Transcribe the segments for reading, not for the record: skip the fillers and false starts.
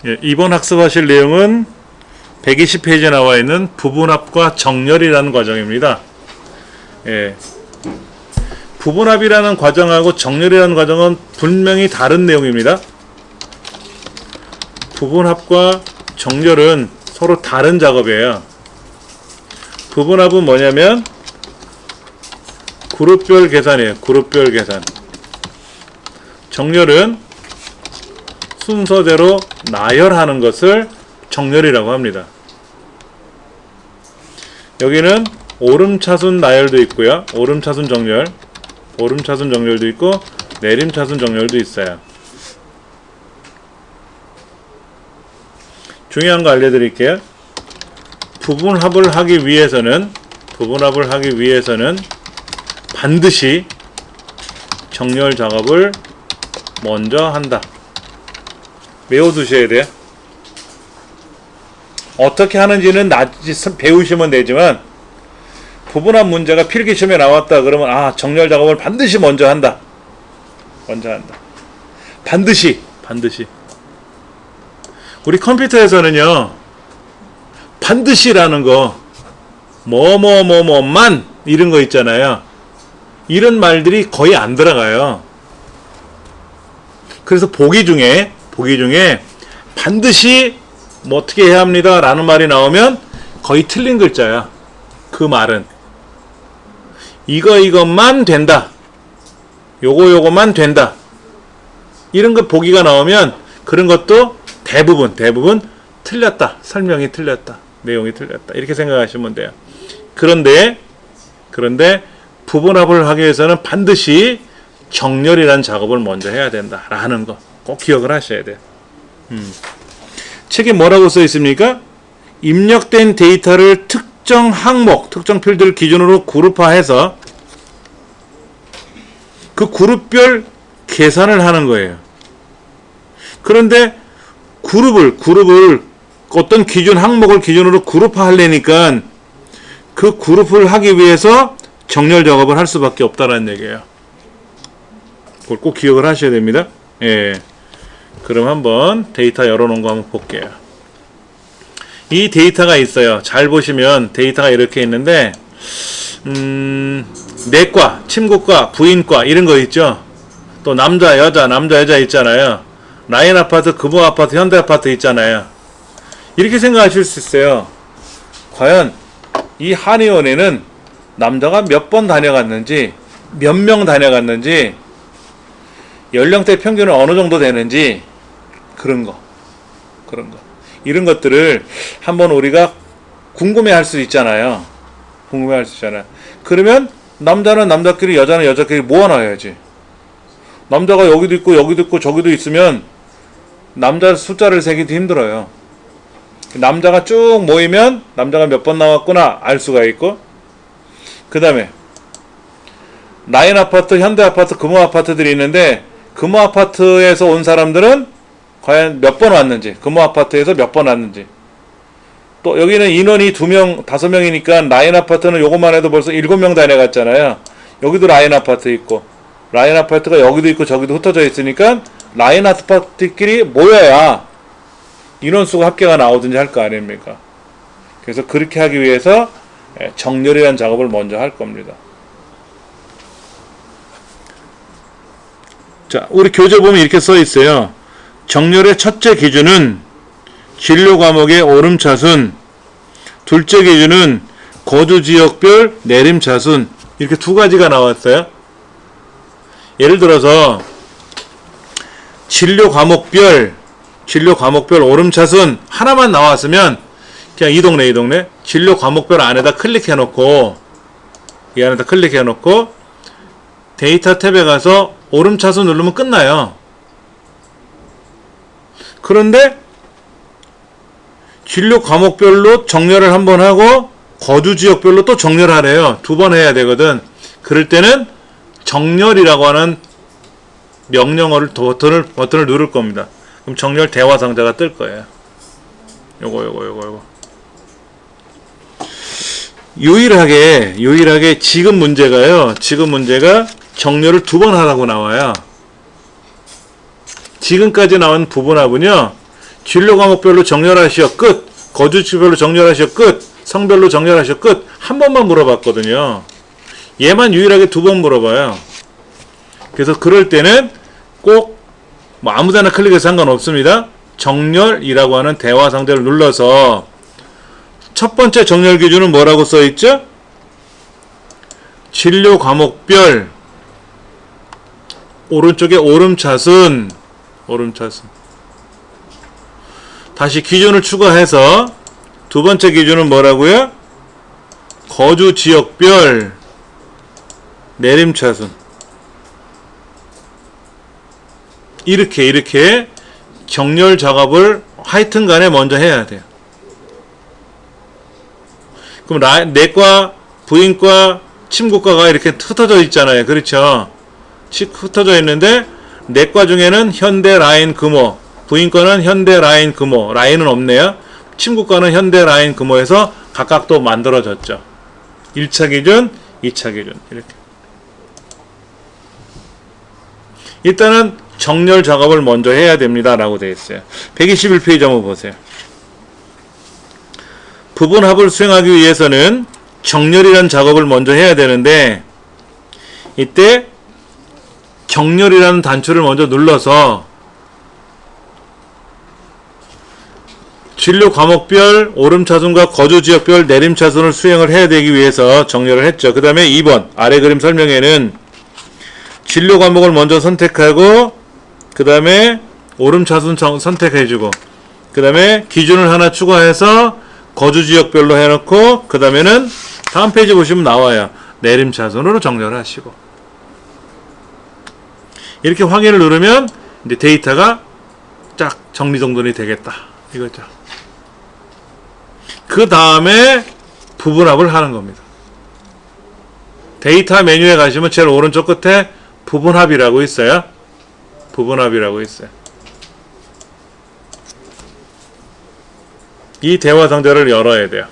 예, 이번 학습하실 내용은 120페이지에 나와 있는 부분합과 정렬이라는 과정입니다. 예, 부분합이라는 과정하고 정렬이라는 과정은 분명히 다른 내용입니다. 부분합과 정렬은 서로 다른 작업이에요. 부분합은 뭐냐면 그룹별 계산이에요. 그룹별 계산. 정렬은 순서대로 나열하는 것을 정렬이라고 합니다. 여기는 오름차순 나열도 있고요. 오름차순 정렬, 오름차순 정렬도 있고 내림차순 정렬도 있어요. 중요한 거 알려드릴게요. 부분합을 하기 위해서는 반드시 정렬 작업을 먼저 한다. 외워두셔야 돼요. 어떻게 하는지는 나중에 배우시면 되지만 부분합 문제가 필기시험에 나왔다 그러면 정렬 작업을 반드시 먼저 한다. 반드시. 우리 컴퓨터에서는요, 반드시라는 거, 뭐뭐뭐뭐만 이런 거 있잖아요. 이런 말들이 거의 안 들어가요. 그래서 보기 중에 반드시 뭐 어떻게 해야 합니다 라는 말이 나오면 거의 틀린 글자야. 그 말은 이것만 된다, 요거만 된다, 이런 거 보기가 나오면 그런 것도 대부분 틀렸다, 설명이 틀렸다, 내용이 틀렸다, 이렇게 생각하시면 돼요. 그런데 부분합을 하기 위해서는 반드시 정렬이라는 작업을 먼저 해야 된다라는 거 꼭 기억을 하셔야 돼요. 책에 뭐라고 써 있습니까? 입력된 데이터를 특정 항목, 특정 필드를 기준으로 그룹화해서 그 그룹별 계산을 하는 거예요. 그런데 그룹을 어떤 기준 항목을 기준으로 그룹화하려니까 그 그룹을 하기 위해서 정렬 작업을 할 수밖에 없다라는 얘기예요. 그걸 꼭 기억을 하셔야 됩니다. 예. 그럼 한번 데이터 열어놓은 거 한번 볼게요. 이 데이터가 있어요. 잘 보시면 데이터가 이렇게 있는데 내과, 침구과, 부인과 이런 거 있죠. 또 남자, 여자 있잖아요. 라인 아파트, 금호 아파트, 현대 아파트 있잖아요. 이렇게 생각하실 수 있어요. 과연 이 한의원에는 남자가 몇 번 다녀갔는지, 몇 명 다녀갔는지, 연령대 평균은 어느 정도 되는지, 그런 거. 이런 것들을 한번 우리가 궁금해할 수 있잖아요. 그러면 남자는 남자끼리, 여자는 여자끼리 모아놔야지. 남자가 여기도 있고 저기도 있으면 남자 숫자를 세기도 힘들어요. 남자가 쭉 모이면 남자가 몇 번 나왔구나 알 수가 있고, 그 다음에 라인 아파트, 현대 아파트, 금호 아파트들이 있는데 금호 아파트에서 온 사람들은 과연 몇 번 왔는지, 금호 아파트에서 몇 번 왔는지, 또 여기는 인원이 2명, 5명이니까 라인 아파트는 요것만 해도 벌써 7명 다녀갔잖아요. 여기도 라인 아파트 있고, 라인 아파트가 여기도 있고 저기도 흩어져 있으니까 라인 아파트끼리 모여야 인원수가 합계가 나오든지 할 거 아닙니까? 그래서 그렇게 하기 위해서 정렬이라는 작업을 먼저 할 겁니다. 자, 우리 교재 보면 이렇게 써 있어요. 정렬의 첫째 기준은 진료 과목의 오름차순, 둘째 기준은 거주지역별 내림차순, 이렇게 두 가지가 나왔어요. 예를 들어서 진료 과목별 오름차순 하나만 나왔으면 그냥 이 동네 진료 과목별 안에다 클릭해놓고, 이 안에다 클릭해놓고 데이터 탭에 가서 오름차순 누르면 끝나요. 그런데 진료 과목별로 정렬을 한번 하고 거주지역별로 또 정렬하래요. 2번 해야 되거든. 그럴 때는 정렬이라고 하는 명령어를 버튼을 누를 겁니다. 그럼 정렬 대화 상자가 뜰 거예요. 요거. 유일하게 지금 문제가 정렬을 2번 하라고 나와요. 지금까지 나온 부분합은요, 진로 과목별로 정렬하시오. 끝. 거주지별로 정렬하시오. 끝. 성별로 정렬하시오. 끝. 한 번만 물어봤거든요. 얘만 유일하게 2번 물어봐요. 그래서 그럴 때는 꼭 뭐 아무데나 클릭해서 상관없습니다. 정렬이라고 하는 대화 상대를 눌러서 첫 번째 정렬 기준은 뭐라고 써있죠? 진료 과목별 오른쪽에 오름차순 다시 기준을 추가해서 두 번째 기준은 뭐라고요? 거주 지역별 내림차순 이렇게 정렬 작업을 하여튼 간에 먼저 해야 돼요. 그럼 내과, 부인과, 침구과가 이렇게 흩어져 있잖아요. 그렇죠? 흩어져 있는데 내과 중에는 현대 라인 금호, 부인과는 현대 라인 금호, 라인은 없네요. 침구과는 현대 라인 금호에서 각각 또 만들어졌죠. 1차 기준, 2차 기준 이렇게. 일단은 정렬 작업을 먼저 해야 됩니다. 라고 되어 있어요. 121페이지 한번 보세요. 부분합을 수행하기 위해서는 정렬이라는 작업을 먼저 해야 되는데 이때 정렬이라는 단추를 먼저 눌러서 진료 과목별 오름차순과 거주지역별 내림차순을 수행을 해야 되기 위해서 정렬을 했죠. 그 다음에 2번 아래 그림 설명에는 진료 과목을 먼저 선택하고 그 다음에 오름차순 선택해주고 그 다음에 기준을 하나 추가해서 거주지역별로 해놓고 그 다음에는 다음 페이지 보시면 나와요. 내림차순으로 정렬하시고 이렇게 확인을 누르면 이제 데이터가 쫙 정리정돈이 되겠다 이거죠. 그 다음에 부분합을 하는 겁니다. 데이터 메뉴에 가시면 제일 오른쪽 끝에 부분합이라고 있어요. 부분합이라고 있어요. 이 대화 상자를 열어야 돼요.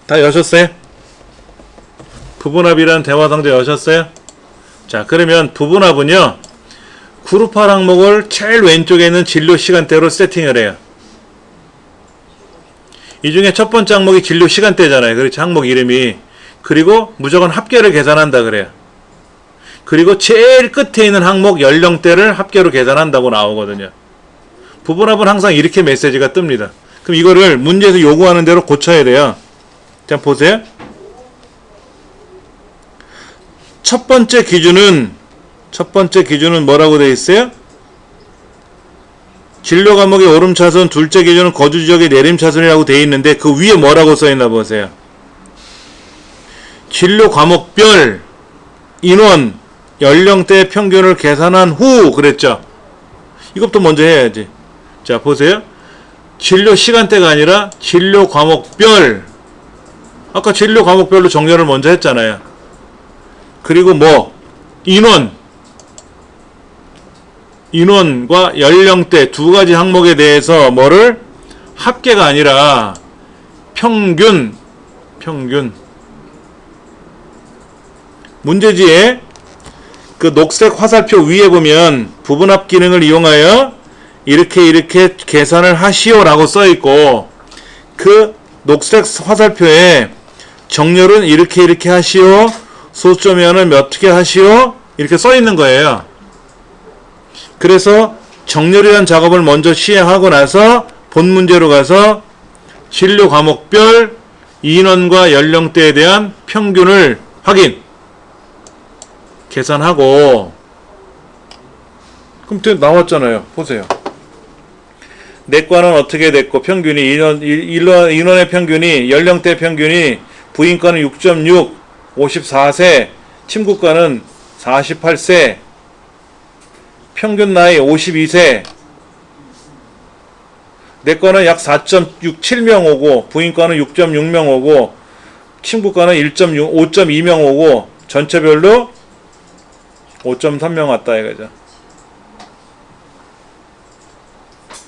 다 여셨어요? 부분합이라는 대화 상자 여셨어요? 자, 그러면 부분합은요, 그룹화 항목을 제일 왼쪽에 있는 진료 시간대로 세팅을 해요. 이 중에 첫 번째 항목이 진료 시간대잖아요. 그렇지, 항목 이름이. 그리고 무조건 합계를 계산한다 그래요. 그리고 제일 끝에 있는 항목 연령대를 합계로 계산한다고 나오거든요. 부분합은 항상 이렇게 메시지가 뜹니다. 그럼 이거를 문제에서 요구하는 대로 고쳐야 돼요. 자, 보세요. 첫 번째 기준은 뭐라고 되어 있어요? 진료 과목의 오름차순, 둘째 기준은 거주지역의 내림차순이라고 되어 있는데 그 위에 뭐라고 써있나 보세요. 진료 과목별 인원 연령대 평균을 계산한 후 그랬죠. 이것도 먼저 해야지. 자, 보세요. 진료 시간대가 아니라 진료 과목별. 아까 진료 과목별로 정렬을 먼저 했잖아요. 그리고 뭐 인원과 연령대 두 가지 항목에 대해서 뭐를 합계가 아니라 평균 문제지에 그 녹색 화살표 위에 보면 부분합 기능을 이용하여 이렇게 계산을 하시오 라고 써있고 그 녹색 화살표에 정렬은 이렇게 하시오, 소수점이하는 어떻게 하시오 이렇게 써있는 거예요. 그래서 정렬이라는 작업을 먼저 시행하고 나서 본 문제로 가서 진료 과목별 인원과 연령대에 대한 평균을 확인 계산하고 그럼 나왔잖아요. 보세요. 내과는 어떻게 됐고 평균이 인원의 평균이 연령대 평균이 부인과는 6.6 54세 침구과는 48세 평균 나이 52세 내과는 약 4.67명 오고 부인과는 6.6명 오고 침구과는 5.2명 오고 전체별로 5.3명 왔다 이거죠.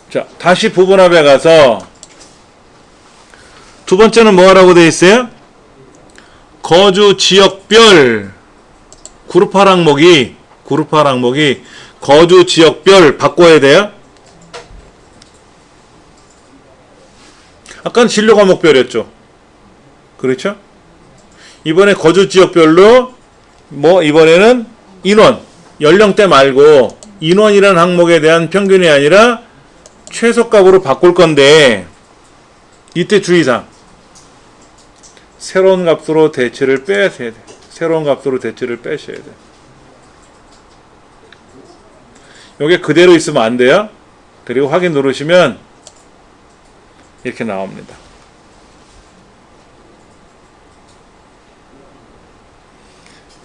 자, 다시 부분합에 가서 두 번째는 뭐라고 되어 있어요? 거주 지역별 그룹화 항목이 거주 지역별 바꿔야 돼요. 아까는 진로 과목별이었죠. 그렇죠? 이번에 거주 지역별로 뭐 이번에는 인원, 연령대 말고 인원이라는 항목에 대한 평균이 아니라 최소값으로 바꿀 건데 이때 주의사항. 새로운 값으로 대치를 빼셔야 돼. 새로운 값으로 대치를 빼셔야 돼. 요게 그대로 있으면 안 돼요. 그리고 확인 누르시면 이렇게 나옵니다.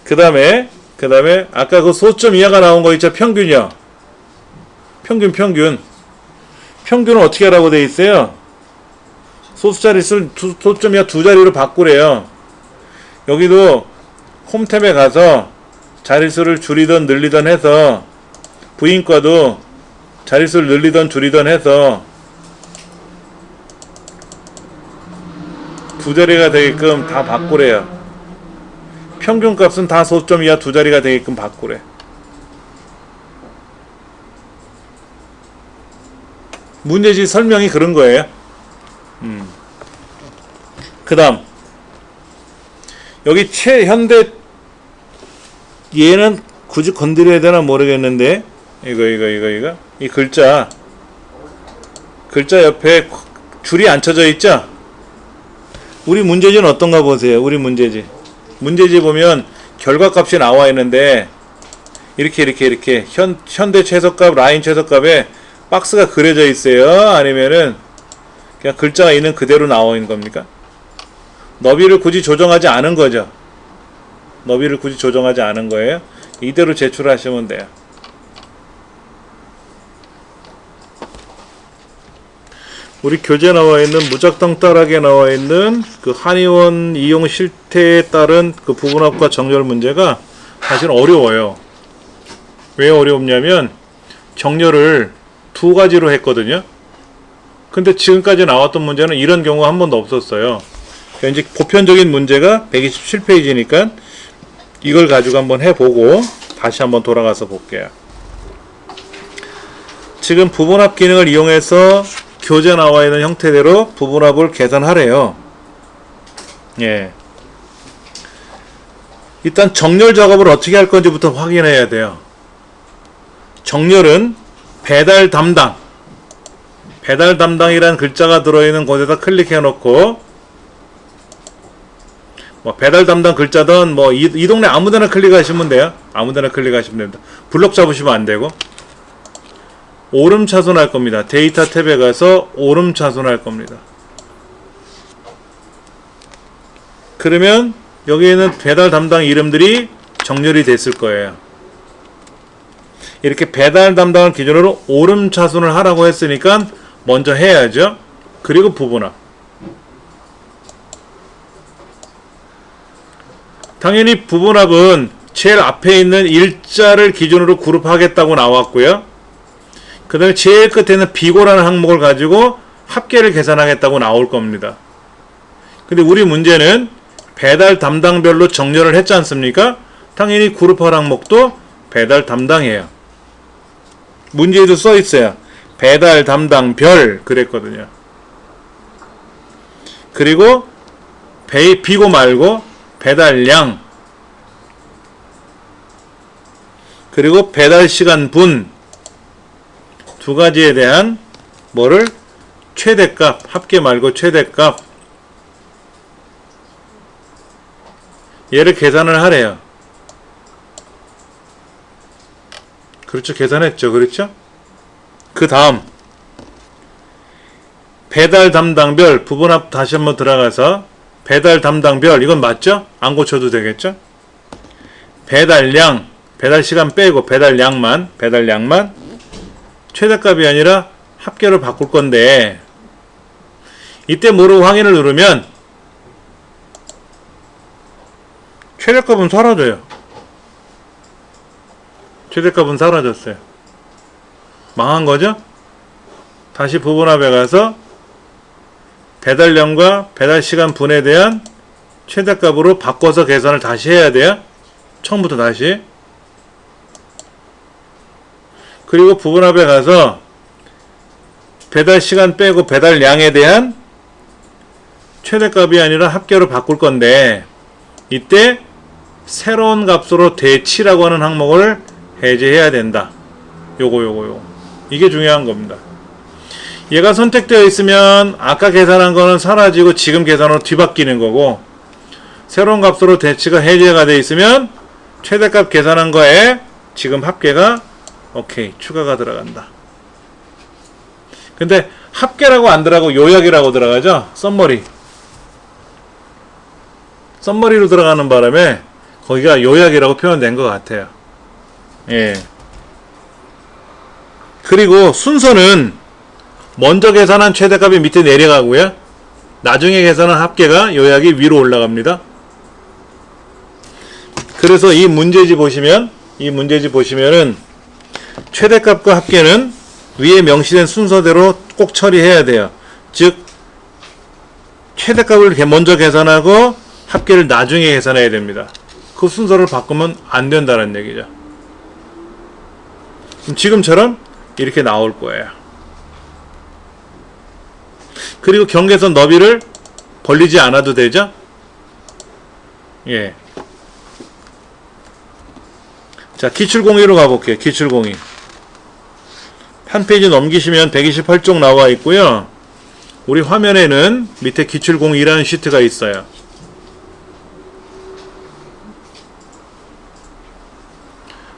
그 다음에 아까 그 소점 이하가 나온 거 있죠? 평균이요. 평균은 어떻게 하라고 돼 있어요? 소수자릿수를 소점 이하 두 자리로 바꾸래요. 여기도 홈탭에 가서 자릿수를 줄이던 늘리던 해서 부인과도 자릿수를 늘리던 줄이던 해서 두 자리가 되게끔 다 바꾸래요. 평균값은 다 소점 이하 두 자리가 되게끔 바꾸래. 문제지 설명이 그런 거예요. 그 다음 여기 최현대 얘는 굳이 건드려야 되나 모르겠는데 이거 이 글자 옆에 줄이 안 쳐져 있죠? 우리 문제지는 어떤가 보세요. 우리 문제지 보면 결과값이 나와 있는데 이렇게 현대 최소값, 라인 최소값에 박스가 그려져 있어요? 아니면은 그냥 글자가 있는 그대로 나와 있는 겁니까? 너비를 굳이 조정하지 않은 거죠. 너비를 굳이 조정하지 않은 거예요. 이대로 제출하시면 돼요. 우리 교재에 나와 있는 무작정따라하게 나와 있는 그 한의원 이용 실태에 따른 그 부분합과 정렬 문제가 사실 어려워요. 왜 어렵냐면 정렬을 두 가지로 했거든요. 근데 지금까지 나왔던 문제는 이런 경우가 한 번도 없었어요. 그러니까 이제 보편적인 문제가 127페이지니까 이걸 가지고 한번 해보고 다시 한번 돌아가서 볼게요. 지금 부분합 기능을 이용해서 교재에 나와 있는 형태대로 부분합을 계산하래요. 예. 일단 정렬 작업을 어떻게 할 건지부터 확인해야 돼요. 정렬은 배달 담당이라는 글자가 들어있는 곳에다 클릭해 놓고 뭐 배달 담당 글자든 뭐 이 동네 아무데나 클릭하시면 돼요. 아무데나 클릭하시면 됩니다. 블록 잡으시면 안 되고 오름차순 할 겁니다. 데이터 탭에 가서 오름차순 할 겁니다. 그러면 여기에는 배달 담당 이름들이 정렬이 됐을 거예요. 이렇게 배달 담당을 기준으로 오름차순을 하라고 했으니까 먼저 해야죠. 그리고 부분합. 당연히 부분합은 제일 앞에 있는 일자를 기준으로 그룹하겠다고 나왔고요. 그 다음에 제일 끝에 있는 비고라는 항목을 가지고 합계를 계산하겠다고 나올 겁니다. 근데 우리 문제는 배달 담당별로 정렬을 했지 않습니까? 당연히 그룹할 항목도 배달 담당이에요. 문제에도 써 있어요. 배달 담당별 그랬거든요. 그리고 비고 말고 배달량 그리고 배달 시간 분 두 가지에 대한 뭐를 최대값 합계 말고 최대값 얘를 계산을 하래요. 그렇죠. 계산했죠. 그렇죠. 그 다음 배달 담당별 부분합 다시 한번 들어가서 배달 담당별 이건 맞죠? 안 고쳐도 되겠죠? 배달량 배달 시간 빼고 배달량만 최대값이 아니라 합계로 바꿀 건데 이때 뭐로 확인을 누르면 최대값은 사라져요. 최대값은 사라졌어요. 망한 거죠? 다시 부분합에 가서 배달량과 배달시간 분에 대한 최대값으로 바꿔서 계산을 다시 해야 돼요. 처음부터 다시. 그리고 부분합에 가서 배달 시간 빼고 배달량에 대한 최대값이 아니라 합계로 바꿀 건데, 이때 새로운 값으로 대치라고 하는 항목을 해제해야 된다. 요거. 이게 중요한 겁니다. 얘가 선택되어 있으면 아까 계산한 거는 사라지고 지금 계산으로 뒤바뀌는 거고, 새로운 값으로 대치가 해제가 되어 있으면 최대값 계산한 거에 지금 합계가 오케이 추가가 들어간다. 근데 합계라고 안 들어가고 요약이라고 들어가죠. 썸머리로 들어가는 바람에 거기가 요약이라고 표현된 것 같아요. 예. 그리고 순서는 먼저 계산한 최대값이 밑에 내려가고요. 나중에 계산한 합계가 요약이 위로 올라갑니다. 그래서 이 문제지 보시면은 최대값과 합계는 위에 명시된 순서대로 꼭 처리해야 돼요. 즉 최대값을 먼저 계산하고 합계를 나중에 계산해야 됩니다. 그 순서를 바꾸면 안 된다는 얘기죠. 지금처럼 이렇게 나올 거예요. 그리고 경계선 너비를 벌리지 않아도 되죠. 예. 자, 기출공의로 가볼게요. 기출공의. 한 페이지 넘기시면 128쪽 나와 있고요. 우리 화면에는 밑에 기출공의라는 시트가 있어요.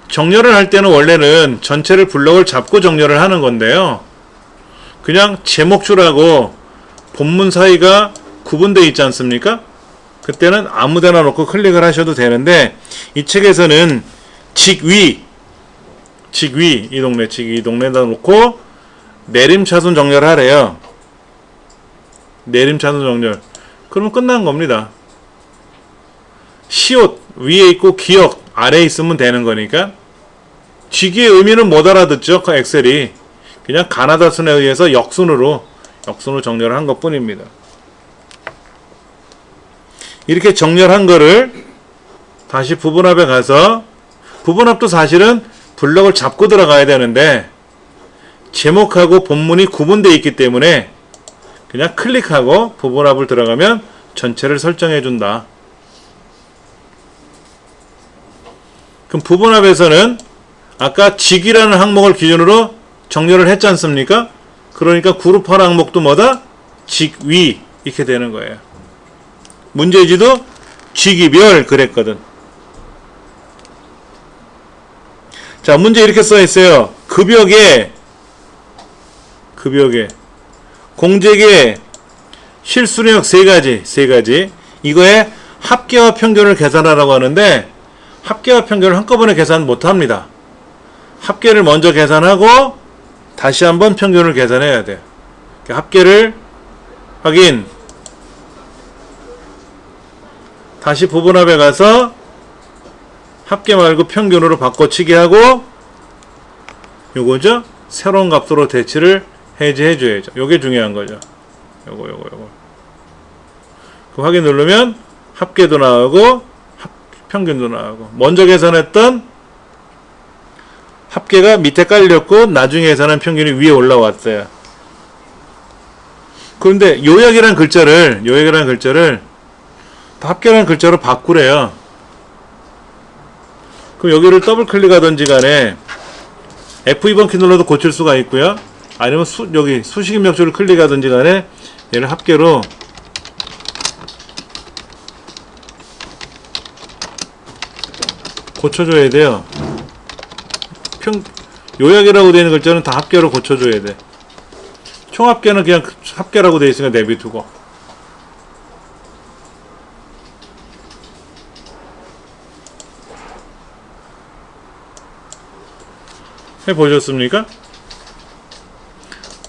정렬을 할 때는 원래는 전체를 블럭을 잡고 정렬을 하는 건데요. 그냥 제목줄하고 본문 사이가 구분되어 있지 않습니까? 그때는 아무데나 놓고 클릭을 하셔도 되는데, 이 책에서는 직위 이 동네에다 놓고 내림차순 정렬을 하래요. 내림차순 정렬. 그러면 끝난 겁니다. 시옷 위에 있고 기역 아래에 있으면 되는 거니까. 직위의 의미는 못 알아듣죠. 그 엑셀이 그냥 가나다 순에 의해서 역순으로 정렬을 한 것 뿐입니다. 이렇게 정렬한 거를 다시 부분합에 가서, 부분합도 사실은 블럭을 잡고 들어가야 되는데 제목하고 본문이 구분되어 있기 때문에 그냥 클릭하고 부분합을 들어가면 전체를 설정해 준다. 그럼 부분합에서는 아까 직이라는 항목을 기준으로 정렬을 했지 않습니까? 그러니까 그룹하는 항목도 뭐다? 직위 이렇게 되는 거예요. 문제지도 직위별 그랬거든. 자, 문제 이렇게 써 있어요. 급역에 공제계 실수령 세 가지. 이거에 합계와 평균을 계산하라고 하는데, 합계와 평균을 한꺼번에 계산 못 합니다. 합계를 먼저 계산하고 다시 한번 평균을 계산해야 돼요. 합계를 확인, 다시 부분합에 가서 합계 말고 평균으로 바꿔치기 하고, 요거죠? 새로운 값으로 대치를 해제해 줘야죠. 요게 중요한 거죠. 요거. 그 확인 누르면 합계도 나오고 평균도 나오고, 먼저 계산했던 합계가 밑에 깔렸고 나중에 계산한 평균이 위에 올라왔어요. 그런데 요약이라는 글자를 합계라는 글자로 바꾸래요. 그럼 여기를 더블 클릭하든지 간에 F2번 키 눌러도 고칠 수가 있고요. 아니면 여기 수식 입력줄을 클릭하든지 간에 얘를 합계로 고쳐줘야 돼요. 요약이라고 되어 있는 글자는 다 합계로 고쳐줘야 돼. 총합계는 그냥 합계라고 되어 있으니까 내비두고. 해보셨습니까?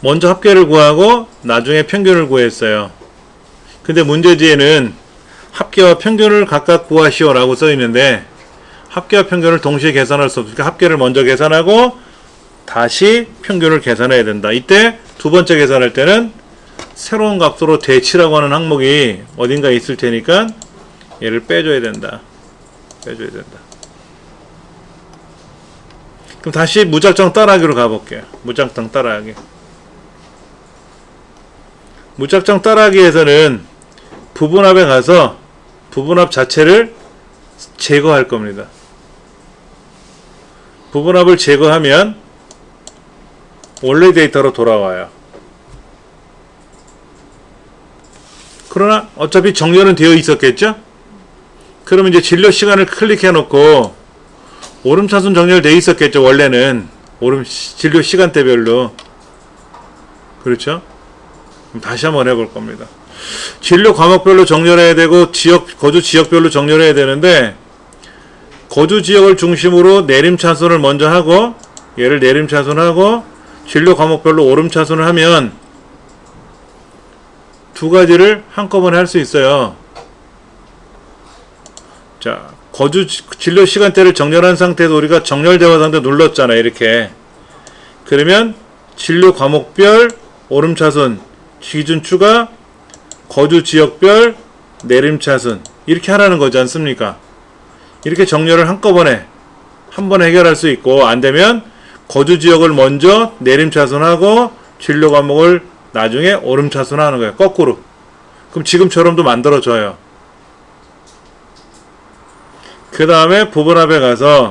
먼저 합계를 구하고 나중에 평균을 구했어요. 근데 문제지에는 합계와 평균을 각각 구하시오 라고 써있는데, 합계와 평균을 동시에 계산할 수 없으니까 합계를 먼저 계산하고 다시 평균을 계산해야 된다. 이때 두 번째 계산할 때는 새로운 값으로 대치라고 하는 항목이 어딘가 있을 테니까 얘를 빼줘야 된다. 그럼 다시 무작정 따라하기로 가볼게요. 무작정 따라하기. 무작정 따라하기에서는 부분합에 가서 부분합 자체를 제거할 겁니다. 부분합을 제거하면 원래 데이터로 돌아와요. 그러나 어차피 정렬은 되어 있었겠죠? 그러면 이제 진료 시간을 클릭해 놓고 오름차순 정렬되어 있었겠죠. 원래는 진료 시간대별로. 그렇죠? 그럼 다시 한번 해볼 겁니다. 진료 과목별로 정렬해야 되고 거주 지역별로 정렬해야 되는데, 거주 지역을 중심으로 내림차순을 먼저 하고, 얘를 내림차순하고 진료 과목별로 오름차순을 하면 두 가지를 한꺼번에 할 수 있어요. 자, 진료 시간대를 정렬한 상태에서 우리가 정렬 대화 상태 눌렀잖아, 이렇게. 그러면 진료 과목별 오름차순 기준 추가, 거주 지역별 내림차순, 이렇게 하라는 거지 않습니까? 이렇게 정렬을 한꺼번에 한 번에 해결할 수 있고, 안되면 거주 지역을 먼저 내림차순하고 진료 과목을 나중에 오름차순하는 거예요. 거꾸로. 그럼 지금처럼도 만들어져요. 그 다음에 부분합에 가서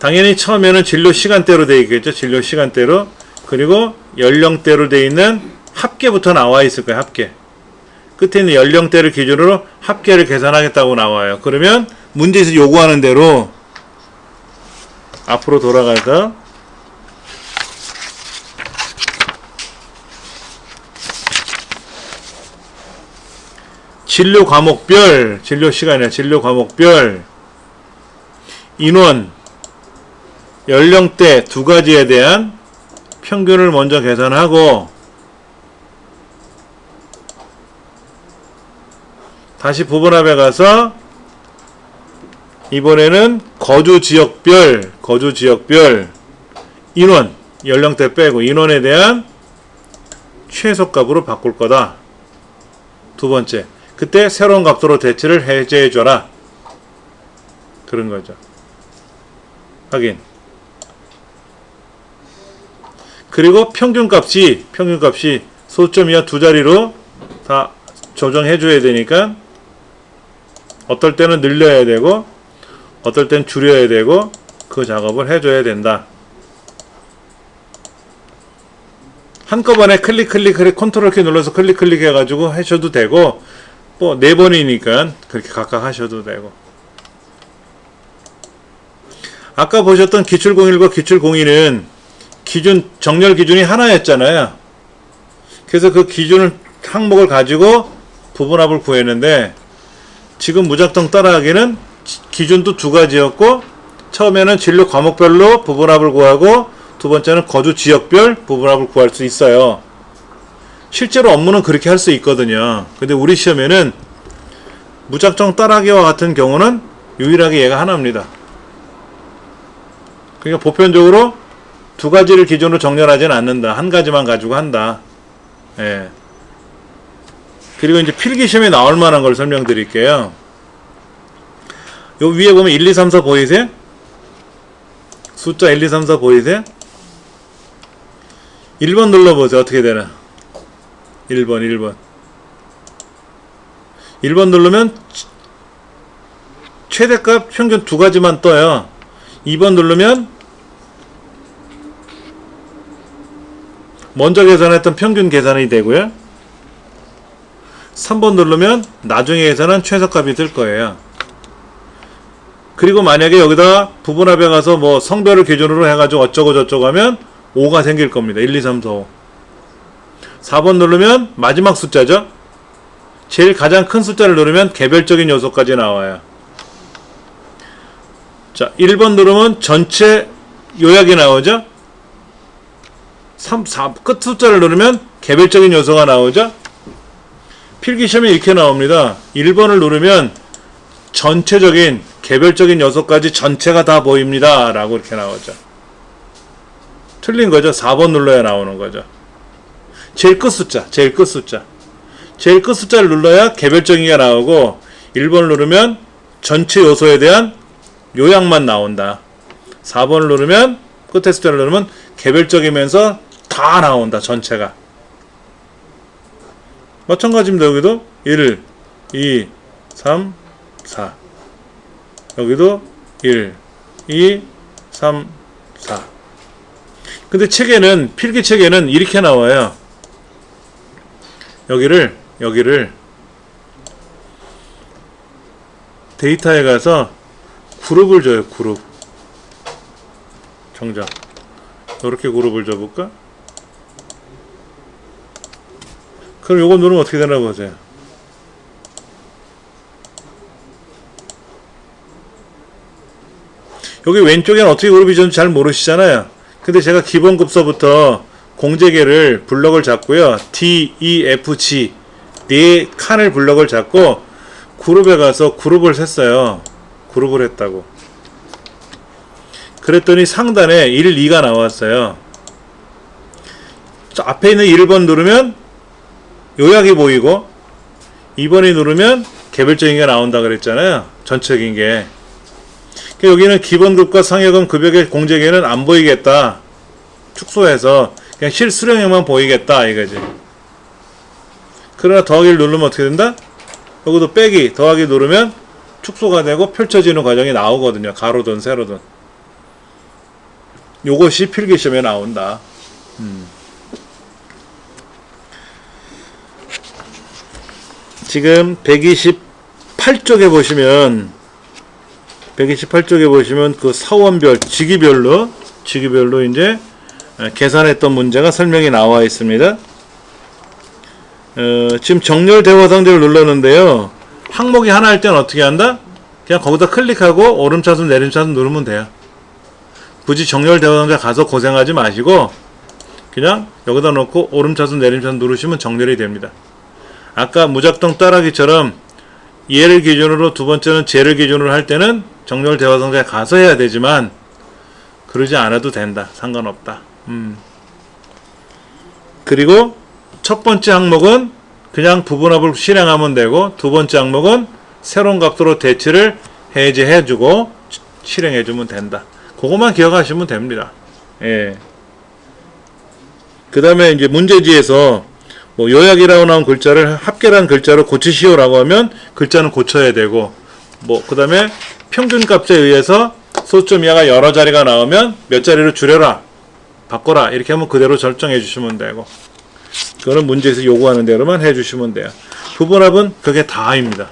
당연히 처음에는 진료 시간대로 되어 있겠죠. 진료 시간대로. 그리고 연령대로 되어 있는 합계부터 나와 있을 거예요. 합계. 끝에 있는 연령대를 기준으로 합계를 계산하겠다고 나와요. 그러면 문제에서 요구하는 대로 앞으로 돌아가서 진료 과목별, 진료 시간이야. 진료 과목별 인원, 연령대 두 가지에 대한 평균을 먼저 계산하고, 다시 부분합에 가서 이번에는 거주 지역별 인원, 연령대 빼고 인원에 대한 최소값으로 바꿀 거다. 두 번째, 그때 새로운 값으로 대치를 해제해줘라. 그런 거죠. 확인. 그리고 평균값이 소점 이하 두 자리로 다 조정해줘야 되니까, 어떨 때는 늘려야 되고 어떨 때는 줄여야 되고, 그 작업을 해줘야 된다. 한꺼번에 클릭 컨트롤 키 눌러서 클릭 해가지고 하셔도 되고, 뭐 4번이니까 그렇게 각각 하셔도 되고. 아까 보셨던 기출01과 기출02는 정렬 기준이 하나였잖아요. 그래서 그 기준을 항목을 가지고 부분합을 구했는데, 지금 무작정 따라하기는 기준도 두 가지였고, 처음에는 진료 과목별로 부분합을 구하고, 두 번째는 거주 지역별 부분합을 구할 수 있어요. 실제로 업무는 그렇게 할 수 있거든요. 근데 우리 시험에는 무작정 따라하기와 같은 경우는 유일하게 얘가 하나입니다. 그러니까 보편적으로 두 가지를 기준으로 정렬하지는 않는다. 한 가지만 가지고 한다. 예. 그리고 이제 필기시험에 나올 만한 걸 설명드릴게요. 요 위에 보면 1, 2, 3, 4 보이세요? 숫자 1, 2, 3, 4 보이세요? 1번 눌러보세요. 어떻게 되나? 1번 누르면 최대값 평균 두 가지만 떠요. 2번 누르면 먼저 계산했던 평균 계산이 되고요. 3번 누르면 나중에 계산한 최소값이 뜰 거예요. 그리고 만약에 여기다가 부분합에 가서 뭐 성별을 기준으로 해가지고 어쩌고 저쩌고 하면 5가 생길 겁니다. 1, 2, 3, 4, 5. 4번 누르면 마지막 숫자죠. 제일 가장 큰 숫자를 누르면 개별적인 요소까지 나와요. 자, 1번 누르면 전체 요약이 나오죠. 4, 끝 숫자를 누르면 개별적인 요소가 나오죠. 필기시험에 이렇게 나옵니다. 1번을 누르면 전체적인 개별적인 요소까지 전체가 다 보입니다 라고 이렇게 나오죠. 틀린 거죠. 4번 눌러야 나오는 거죠. 제일 끝 숫자를 눌러야 개별적인 게 나오고, 1번을 누르면 전체 요소에 대한 요약만 나온다. 4번을 누르면, 끝에 숫자를 누르면 개별적이면서 다 나온다, 전체가. 마찬가지입니다. 여기도 1, 2, 3, 4. 여기도 1, 2, 3, 4. 근데 책에는, 필기책에는 이렇게 나와요. 여기를 데이터에 가서 그룹을 줘요. 그룹. 정작 이렇게 그룹을 줘볼까? 그럼 요거 누르면 어떻게 되나 보세요. 여기 왼쪽에는 어떻게 그룹이 좀 잘 모르시잖아요. 근데 제가 기본급서부터 공제계를 블럭을 잡고요. D, E, F, G 네 칸을 블럭을 잡고 그룹에 가서 그룹을 셌어요. 그룹을 했다고. 그랬더니 상단에 1, 2가 나왔어요. 저 앞에 있는 1번 누르면 요약이 보이고 2번이 누르면 개별적인 게 나온다 그랬잖아요. 전체적인 게. 여기는 기본급과 상여금 급여계 공제계는 안 보이겠다. 축소해서 그냥 실수령액만 보이겠다 이거지. 그러나 더하기를 누르면 어떻게 된다? 여기도 빼기, 더하기 누르면 축소가 되고 펼쳐지는 과정이 나오거든요. 가로든 세로든. 요것이 필기시험에 나온다. 지금 128쪽에 보시면 그 사원별, 직위별로 이제 계산했던 문제가 설명이 나와 있습니다. 지금 정렬 대화상자를 눌렀는데요. 항목이 하나 할 때는 어떻게 한다? 그냥 거기다 클릭하고 오름차순 내림차순 누르면 돼요. 굳이 정렬 대화상자 가서 고생하지 마시고 그냥 여기다 놓고 오름차순 내림차순 누르시면 정렬이 됩니다. 아까 무작정 따라하기처럼 얘를 기준으로 두 번째는 쟤를 기준으로 할 때는 정렬 대화상자에 가서 해야 되지만 그러지 않아도 된다. 상관없다. 그리고 첫 번째 항목은 그냥 부분합을 실행하면 되고 두 번째 항목은 새로운 각도로 대치를 해제해주고 실행해주면 된다. 그것만 기억하시면 됩니다. 예. 그 다음에 이제 문제지에서 뭐 요약이라고 나온 글자를 합계란 글자로 고치시오라고 하면 글자는 고쳐야 되고 뭐 그 다음에 평균값에 의해서 소수점 이하가 여러 자리가 나오면 몇 자리로 줄여라 바꿔라 이렇게 하면 그대로 설정해 주시면 되고 그거는 문제에서 요구하는 대로만 해 주시면 돼요. 부분합은 그게 다입니다.